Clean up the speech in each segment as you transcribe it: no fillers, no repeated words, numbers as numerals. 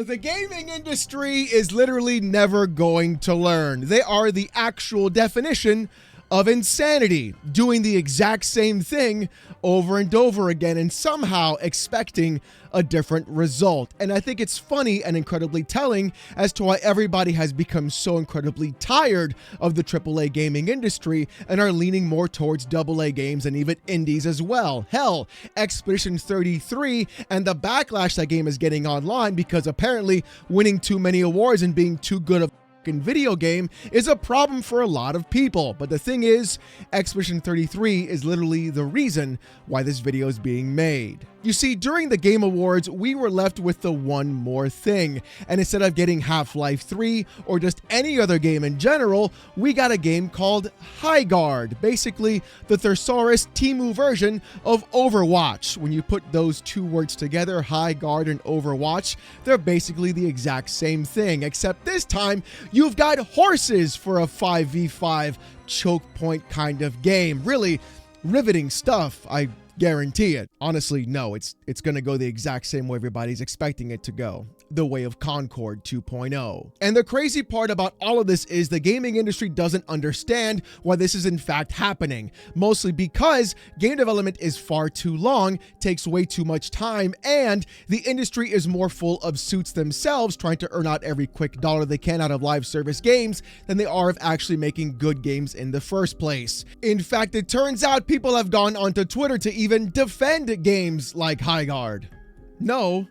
The gaming industry is literally never going to learn. They are the actual definition of insanity, doing the exact same thing over and over again and somehow expecting a different result. And I think it's funny and incredibly telling as to why everybody has become so incredibly tired of the AAA gaming industry and are leaning more towards AA games and even indies as well. Hell, Expedition 33 and the backlash that game is getting online because apparently winning too many awards and being too good of video game is a problem for a lot of people. But the thing is, Expedition 33 is literally the reason why this video is being made. You see, during the Game Awards, we were left with the one more thing. And instead of getting Half-Life 3 or just any other game in general, we got a game called Highguard. Basically, the Thesaurus Temu version of Overwatch. When you put those two words together, Highguard and Overwatch, they're basically the exact same thing. Except this time, you've got horses for a 5v5 choke point kind of game. Really riveting stuff, I guarantee it. Honestly, no, it's going to go the exact same way everybody's expecting it to go. The way of Concord 2.0. And the crazy part about all of this is the gaming industry doesn't understand why this is in fact happening. Mostly because game development is far too long, takes way too much time, and the industry is more full of suits themselves trying to earn out every quick dollar they can out of live service games than they are of actually making good games in the first place. In fact, it turns out people have gone onto Twitter to even defend games like Highguard. No,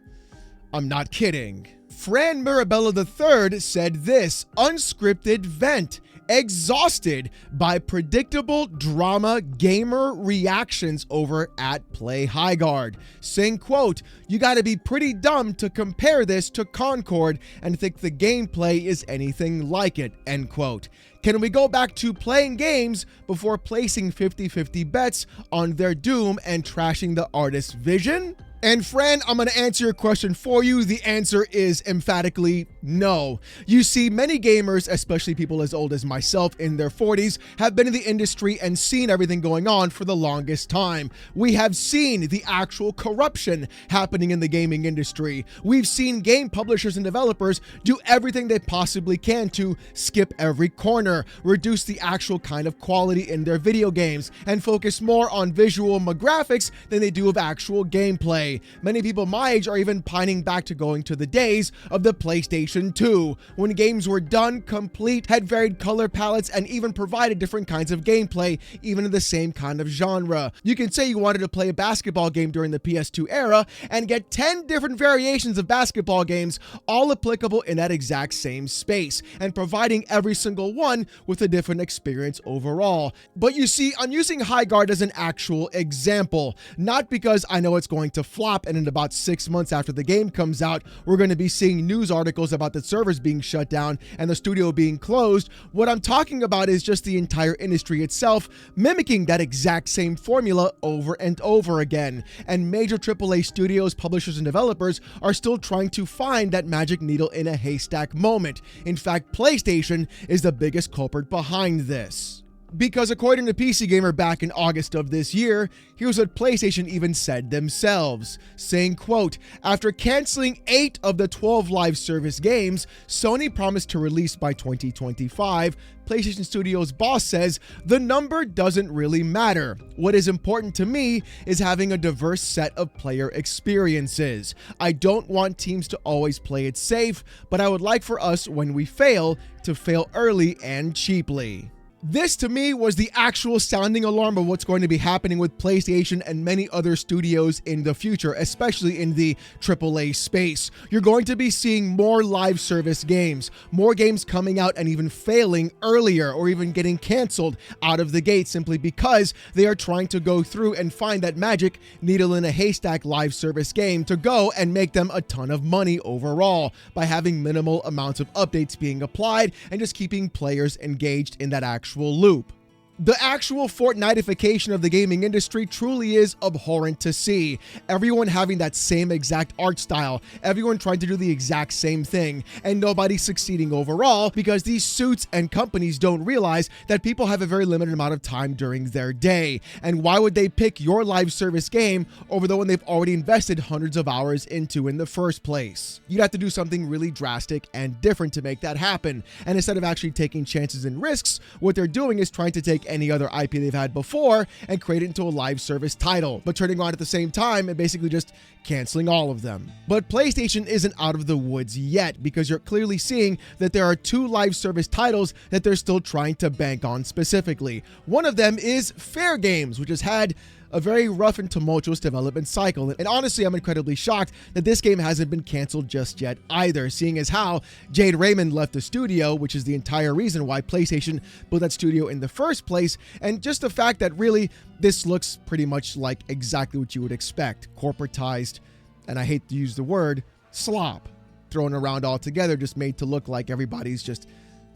I'm not kidding. Fran Mirabella III said this: unscripted vent, exhausted by predictable drama gamer reactions over at Play Highguard, saying, quote, "You gotta be pretty dumb to compare this to Concord and think the gameplay is anything like it," end quote. Can we go back to playing games before placing 50-50 bets on their doom and trashing the artist's vision? And Fran, I'm going to answer your question for you. The answer is emphatically no. You see, many gamers, especially people as old as myself in their 40s, have been in the industry and seen everything going on for the longest time. We have seen the actual corruption happening in the gaming industry. We've seen game publishers and developers do everything they possibly can to skip every corner, reduce the actual kind of quality in their video games, and focus more on visual graphics than they do of actual gameplay. Many people my age are even pining back to going to the days of the PlayStation 2, when games were done, complete, had varied color palettes, and even provided different kinds of gameplay, even in the same kind of genre. You can say you wanted to play a basketball game during the PS2 era and get 10 different variations of basketball games, all applicable in that exact same space, and providing every single one with a different experience overall. But you see, I'm using Highguard as an actual example, not because I know it's going to flop and in about 6 months after the game comes out, we're going to be seeing news articles about the servers being shut down and the studio being closed. What I'm talking about is just the entire industry itself mimicking that exact same formula over and over again. And major AAA studios, publishers, and developers are still trying to find that magic needle in a haystack moment. In fact, PlayStation is the biggest culprit behind this. Because according to PC Gamer back in August of this year, here's what PlayStation even said themselves, saying, quote, "After canceling 8 of the 12 live service games Sony promised to release by 2025, PlayStation Studios boss says, the number doesn't really matter. What is important to me is having a diverse set of player experiences. I don't want teams to always play it safe, but I would like for us, when we fail, to fail early and cheaply." This to me was the actual sounding alarm of what's going to be happening with PlayStation and many other studios in the future, especially in the AAA space. You're going to be seeing more live service games, more games coming out and even failing earlier or even getting canceled out of the gate simply because they are trying to go through and find that magic needle in a haystack live service game to go and make them a ton of money overall by having minimal amounts of updates being applied and just keeping players engaged in that actual loop. The actual Fortnitification of the gaming industry truly is abhorrent to see. Everyone having that same exact art style, everyone trying to do the exact same thing, and nobody succeeding overall because these suits and companies don't realize that people have a very limited amount of time during their day. And why would they pick your live service game over the one they've already invested hundreds of hours into in the first place? You'd have to do something really drastic and different to make that happen. And instead of actually taking chances and risks, what they're doing is trying to take any other IP they've had before and create it into a live service title, but turning on at the same time and basically just canceling all of them. But PlayStation isn't out of the woods yet, because you're clearly seeing that there are 2 live service titles that they're still trying to bank on specifically. One of them is Fair Games, which has had a very rough and tumultuous development cycle. And honestly, I'm incredibly shocked that this game hasn't been canceled just yet either, seeing as how Jade Raymond left the studio, which is the entire reason why PlayStation built that studio in the first place, and just the fact that really this looks pretty much like exactly what you would expect. Corporatized, and I hate to use the word, slop thrown around all together, just made to look like everybody's just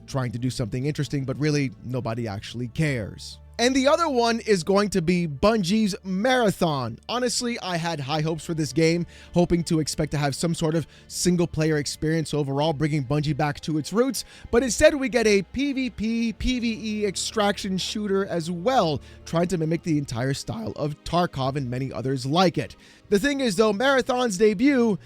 trying to do something interesting, but really nobody actually cares. And the other one is going to be Bungie's Marathon. Honestly, I had high hopes for this game, hoping to expect to have some sort of single-player experience overall, bringing Bungie back to its roots, but instead we get a PvP, PvE extraction shooter as well, trying to mimic the entire style of Tarkov and many others like it. The thing is, though, Marathon's debut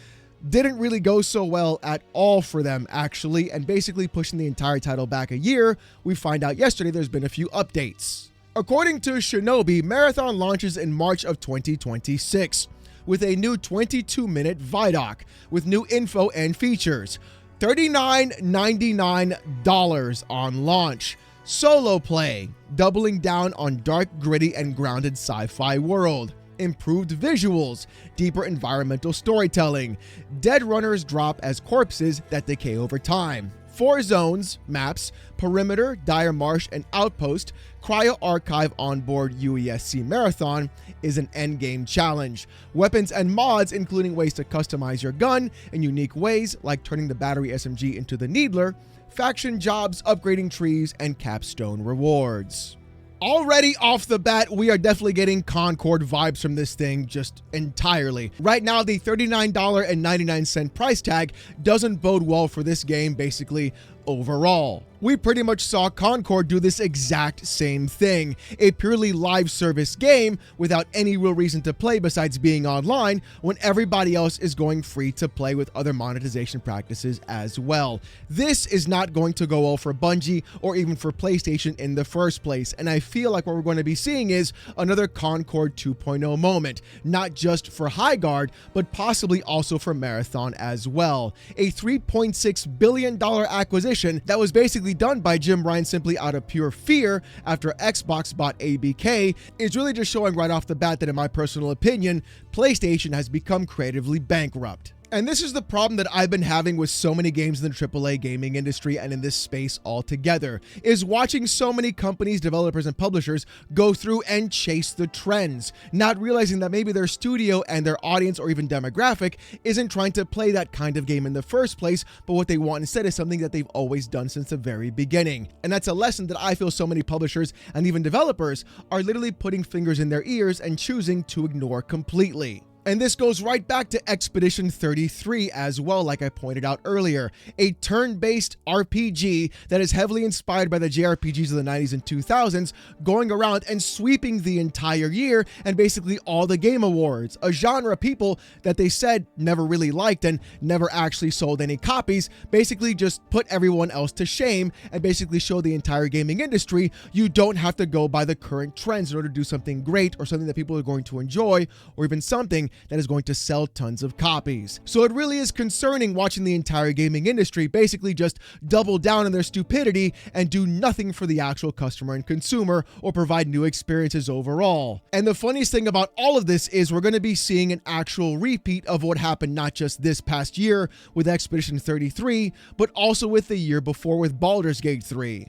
didn't really go so well at all for them, actually, and basically pushing the entire title back a year, we find out yesterday there's been a few updates. According to Shinobi, Marathon launches in March of 2026 with a new 22-minute Vidoc with new info and features. $39.99 on launch. Solo play, doubling down on dark, gritty, and grounded sci-fi world. Improved visuals, deeper environmental storytelling. Dead runners drop as corpses that decay over time. 4 zones, maps, perimeter, dire marsh, and outpost. Cryo Archive onboard UESC Marathon is an endgame challenge. Weapons and mods, including ways to customize your gun in unique ways, like turning the battery SMG into the Needler. Faction jobs, upgrading trees, and capstone rewards. Already off the bat, we are definitely getting Concord vibes from this thing just entirely. Right now, the $39.99 price tag doesn't bode well for this game, basically, overall. We pretty much saw Concord do this exact same thing. A purely live service game without any real reason to play besides being online, when everybody else is going free to play with other monetization practices as well. This is not going to go well for Bungie or even for PlayStation in the first place, and I feel like what we're going to be seeing is another Concord 2.0 moment, not just for Highguard, but possibly also for Marathon as well. A $3.6 billion acquisition that was basically done by Jim Ryan simply out of pure fear after Xbox bought ABK is really just showing right off the bat that, in my personal opinion, PlayStation has become creatively bankrupt. And this is the problem that I've been having with so many games in the AAA gaming industry and in this space altogether, is watching so many companies, developers, and publishers go through and chase the trends, not realizing that maybe their studio and their audience or even demographic isn't trying to play that kind of game in the first place, but what they want instead is something that they've always done since the very beginning. And that's a lesson that I feel so many publishers and even developers are literally putting fingers in their ears and choosing to ignore completely. And this goes right back to Expedition 33 as well, like I pointed out earlier. A turn-based RPG that is heavily inspired by the JRPGs of the 90s and 2000s, going around and sweeping the entire year and basically all the game awards. A genre people that they said never really liked and never actually sold any copies, basically just put everyone else to shame and basically show the entire gaming industry you don't have to go by the current trends in order to do something great or something that people are going to enjoy, or even something that is going to sell tons of copies. So it really is concerning watching the entire gaming industry basically just double down on their stupidity and do nothing for the actual customer and consumer or provide new experiences overall. And the funniest thing about all of this is we're going to be seeing an actual repeat of what happened not just this past year with Expedition 33, but also with the year before with Baldur's Gate 3.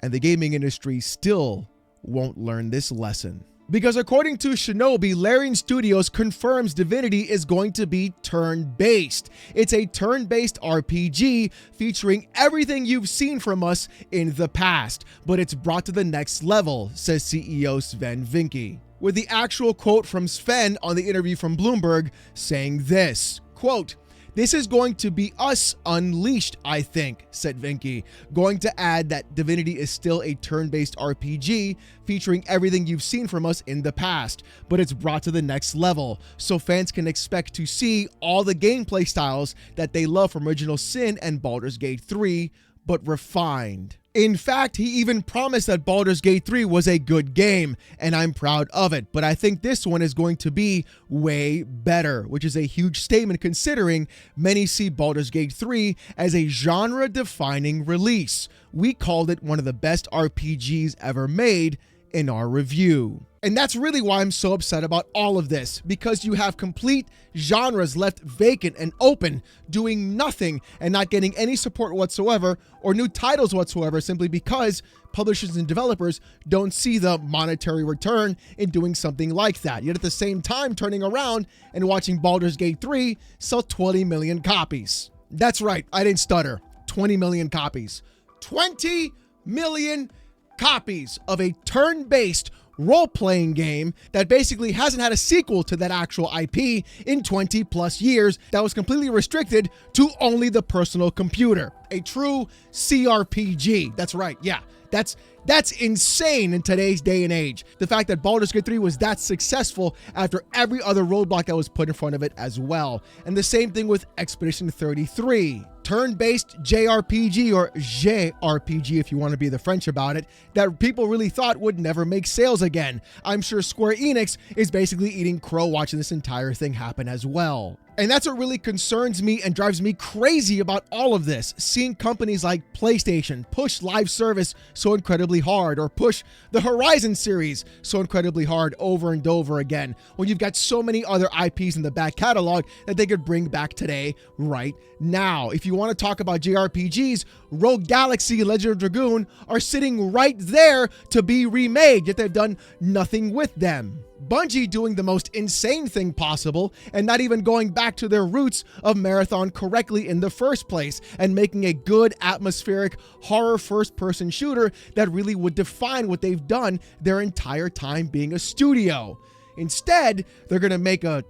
And the gaming industry still won't learn this lesson. Because according to Shinobi, Larian Studios confirms Divinity is going to be turn-based. It's a turn-based RPG featuring everything you've seen from us in the past, but it's brought to the next level, says CEO Sven Vincke. With the actual quote from Sven on the interview from Bloomberg saying this, quote, "This is going to be us unleashed, I think," said Vincke, going to add that Divinity is still a turn-based RPG featuring everything you've seen from us in the past, but it's brought to the next level, so fans can expect to see all the gameplay styles that they love from Original Sin and Baldur's Gate 3, but refined. In fact, he even promised that Baldur's Gate 3 was a good game, and I'm proud of it, but I think this one is going to be way better, which is a huge statement considering many see Baldur's Gate 3 as a genre-defining release. We called it one of the best RPGs ever made in our review. And that's really why I'm so upset about all of this, because you have complete genres left vacant and open, doing nothing and not getting any support whatsoever or new titles whatsoever, simply because publishers and developers don't see the monetary return in doing something like that. Yet at the same time, turning around and watching Baldur's Gate 3 sell 20 million copies. That's right, I didn't stutter. 20 million copies. 20 million copies of a turn-based role-playing game that basically hasn't had a sequel to that actual IP in 20 plus years, that was completely restricted to only the personal computer. A true CRPG. That's right. Yeah. That's insane in today's day and age. The fact that Baldur's Gate 3 was that successful after every other roadblock that was put in front of it as well. And the same thing with Expedition 33. Turn-based JRPG, or JRPG if you want to be the French about it, that people really thought would never make sales again. I'm sure Square Enix is basically eating crow watching this entire thing happen as well. And that's what really concerns me and drives me crazy about all of this. Seeing companies like PlayStation push live service so incredibly hard, or push the Horizon series so incredibly hard over and over again, when you've got so many other IPs in the back catalog that they could bring back today, right now. If you want to talk about JRPGs, Rogue Galaxy and Legend of Dragoon are sitting right there to be remade, yet they've done nothing with them. Bungie doing the most insane thing possible and not even going back to their roots of Marathon correctly in the first place, and making a good atmospheric horror first-person shooter that really would define what they've done their entire time being a studio. Instead, they're going to make a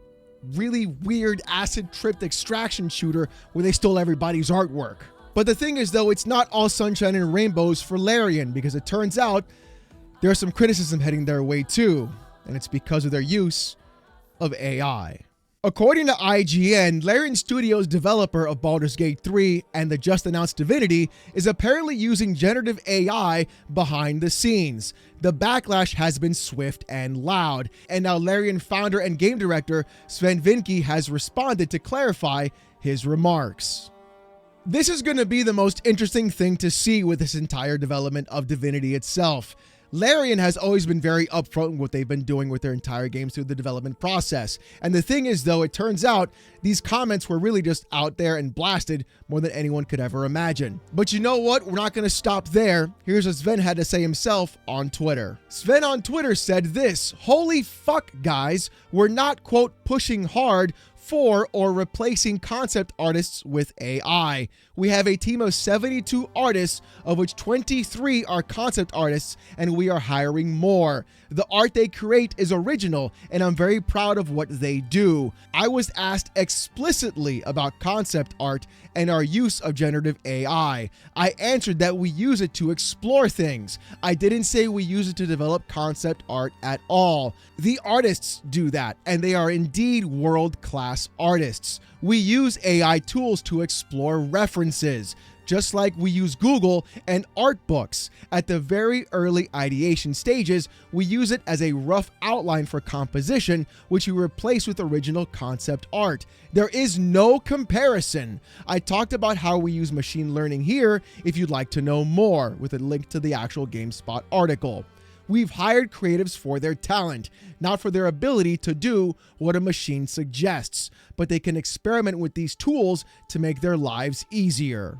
really weird acid-tripped extraction shooter where they stole everybody's artwork. But the thing is, though, it's not all sunshine and rainbows for Larian, because it turns out there's some criticism heading their way too. And it's because of their use of AI. According to IGN, Larian Studios, developer of Baldur's Gate 3 and the just announced Divinity, is apparently using generative AI behind the scenes. The backlash has been swift and loud, and now Larian founder and game director Sven Vincke has responded to clarify his remarks. This is going to be the most interesting thing to see with this entire development of Divinity itself. Larian has always been very upfront in what they've been doing with their entire games through the development process. And the thing is, though, it turns out these comments were really just out there and blasted more than anyone could ever imagine. But you know what? We're not going to stop there. Here's what Sven had to say himself on Twitter. Sven on Twitter said this: "Holy fuck, guys. We're not, quote, pushing hard for or replacing concept artists with AI. We have a team of 72 artists, of which 23 are concept artists, and we are hiring more. The art they create is original, and I'm very proud of what they do. I was asked explicitly about concept art and our use of generative AI. I answered that we use it to explore things. I didn't say we use it to develop concept art at all. The artists do that, and they are indeed world-class artists. We use AI tools to explore references, just like we use Google and art books. At the very early ideation stages, we use it as a rough outline for composition, which we replace with original concept art. There is no comparison. I talked about how we use machine learning here if you'd like to know more, with a link to the actual GameSpot article. We've hired creatives for their talent, not for their ability to do what a machine suggests, but they can experiment with these tools to make their lives easier."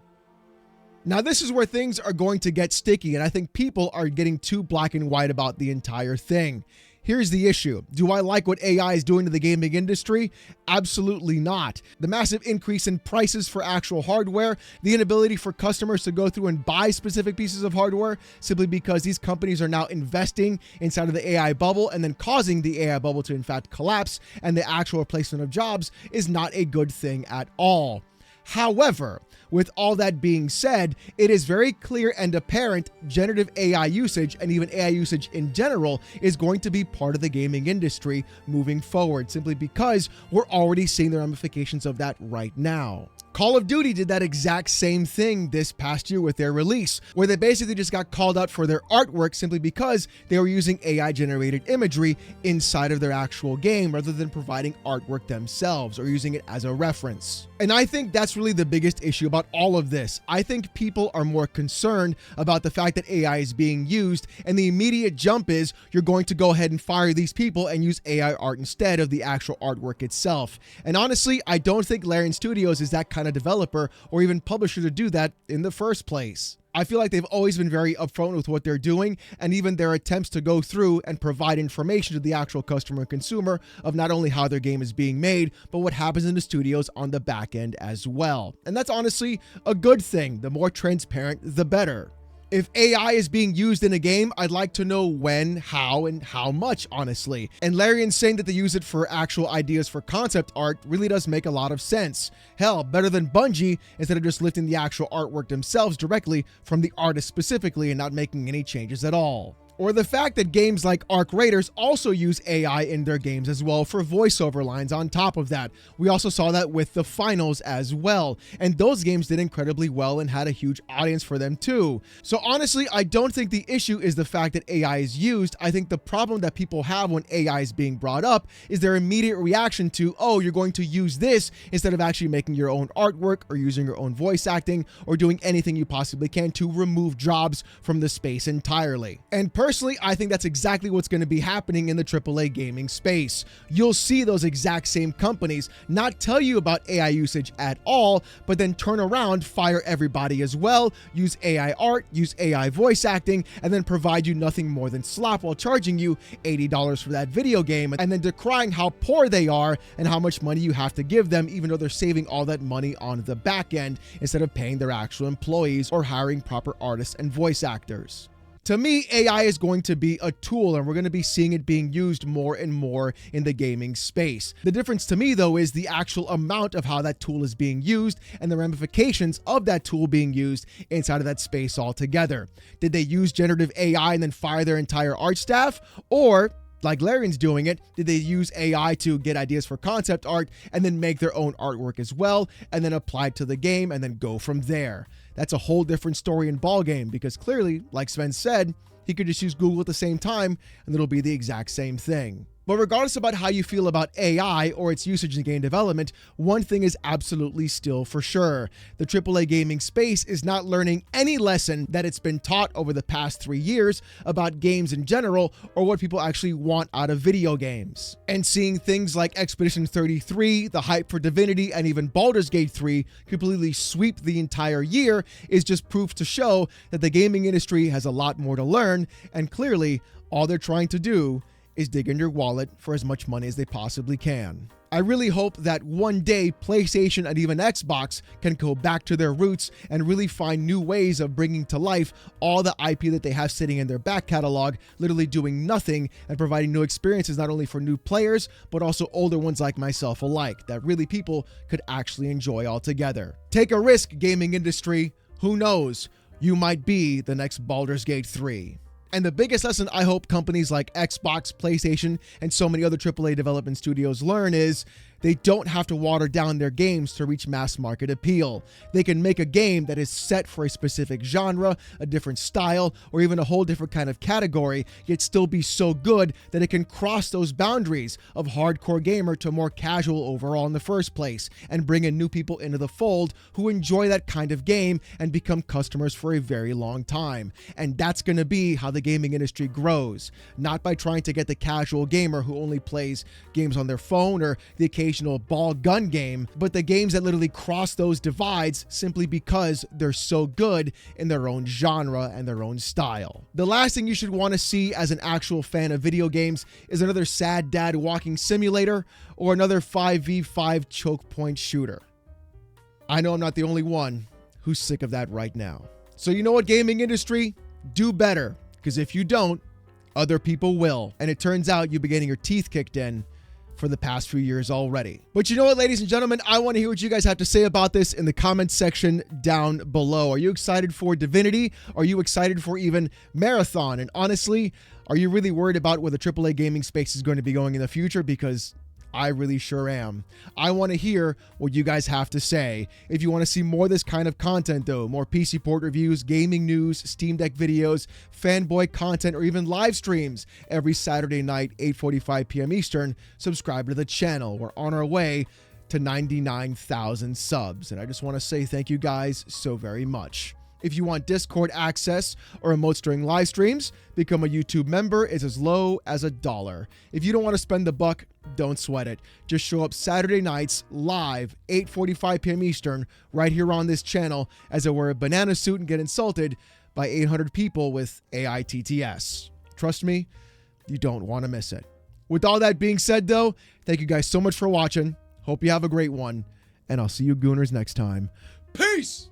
Now, this is where things are going to get sticky, and I think people are getting too black and white about the entire thing. Here's the issue. Do I like what AI is doing to the gaming industry? Absolutely not. The massive increase in prices for actual hardware, the inability for customers to go through and buy specific pieces of hardware simply because these companies are now investing inside of the AI bubble and then causing the AI bubble to in fact collapse, and the actual replacement of jobs is not a good thing at all. However, with all that being said, it is very clear and apparent generative AI usage and even AI usage in general is going to be part of the gaming industry moving forward, simply because we're already seeing the ramifications of that right now. Call of Duty did that exact same thing this past year with their release, where they basically just got called out for their artwork simply because they were using AI-generated imagery inside of their actual game rather than providing artwork themselves or using it as a reference. And I think that's really the biggest issue about all of this. I think people are more concerned about the fact that AI is being used, and the immediate jump is you're going to go ahead and fire these people and use AI art instead of the actual artwork itself. And honestly, I don't think Larian Studios is that kind of developer or even publisher to do that in the first place. I feel like they've always been very upfront with what they're doing, and even their attempts to go through and provide information to the actual customer and consumer of not only how their game is being made, but what happens in the studios on the back end as well. And that's honestly a good thing. The more transparent, the better. If AI is being used in a game, I'd like to know when, how, and how much, honestly. And Larian saying that they use it for actual ideas for concept art really does make a lot of sense. Hell, better than Bungie, instead of just lifting the actual artwork themselves directly from the artist specifically and not making any changes at all. Or the fact that games like Arc Raiders also use AI in their games as well for voiceover lines on top of that. We also saw that with the finals as well, and those games did incredibly well and had a huge audience for them too. So honestly, I don't think the issue is the fact that AI is used. I think the problem that people have when AI is being brought up is their immediate reaction to, oh, you're going to use this instead of actually making your own artwork or using your own voice acting or doing anything you possibly can to remove jobs from the space entirely. And personally, I think that's exactly what's going to be happening in the AAA gaming space. You'll see those exact same companies not tell you about AI usage at all, but then turn around, fire everybody as well, use AI art, use AI voice acting, and then provide you nothing more than slop while charging you $80 for that video game, and then decrying how poor they are and how much money you have to give them, even though they're saving all that money on the back end instead of paying their actual employees or hiring proper artists and voice actors. To me, AI is going to be a tool, and we're going to be seeing it being used more and more in the gaming space. The difference to me, though, is the actual amount of how that tool is being used and the ramifications of that tool being used inside of that space altogether. Did they use generative AI and then fire their entire art staff? Or, like Larian's doing it, did they use AI to get ideas for concept art and then make their own artwork as well, and then apply it to the game and then go from there? That's a whole different story and ballgame, because clearly, like Sven said, he could just use Google at the same time and it'll be the exact same thing. But regardless about how you feel about AI or its usage in game development, one thing is absolutely still for sure. The AAA gaming space is not learning any lesson that it's been taught over the past 3 years about games in general or what people actually want out of video games. And seeing things like Expedition 33, the hype for Divinity, and even Baldur's Gate 3 completely sweep the entire year is just proof to show that the gaming industry has a lot more to learn, and clearly all they're trying to do is dig in your wallet for as much money as they possibly can. I really hope that one day PlayStation and even Xbox can go back to their roots and really find new ways of bringing to life all the IP that they have sitting in their back catalog, literally doing nothing and providing new experiences not only for new players, but also older ones like myself alike, that really people could actually enjoy altogether. Take a risk, gaming industry. Who knows? You might be the next Baldur's Gate 3. And the biggest lesson I hope companies like Xbox, PlayStation, and so many other AAA development studios learn is they don't have to water down their games to reach mass market appeal. They can make a game that is set for a specific genre, a different style, or even a whole different kind of category, yet still be so good that it can cross those boundaries of hardcore gamer to more casual overall in the first place, and bring in new people into the fold who enjoy that kind of game and become customers for a very long time. And that's going to be how the gaming industry grows, not by trying to get the casual gamer who only plays games on their phone or the occasional occasional ball gun game, but the games that literally cross those divides simply because they're so good in their own genre and their own style. The last thing you should want to see as an actual fan of video games is another sad dad walking simulator or another 5v5 choke point shooter. I know I'm not the only one who's sick of that right now. So you know what, gaming industry? Do better, because if you don't, other people will. And it turns out you've been getting your teeth kicked in for the past few years already. But you know what, ladies and gentlemen, I want to hear what you guys have to say about this in the comments section down below. Are you excited for Divinity? Are you excited for even Marathon? And honestly, are you really worried about where the AAA gaming space is going to be going in the future? Because I really sure am. I want to hear what you guys have to say. If you want to see more of this kind of content though, more PC port reviews, gaming news, Steam Deck videos, fanboy content, or even live streams every Saturday night, 8:45 p.m. Eastern, subscribe to the channel. We're on our way to 99,000 subs. And I just want to say thank you guys so very much. If you want Discord access or emotes during live streams, become a YouTube member. It's as low as $1. If you don't want to spend the buck, don't sweat it. Just show up Saturday nights live, 8:45 p.m. Eastern, right here on this channel as I wear a banana suit and get insulted by 800 people with AITTS. Trust me, you don't want to miss it. With all that being said, though, thank you guys so much for watching. Hope you have a great one, and I'll see you gooners next time. Peace!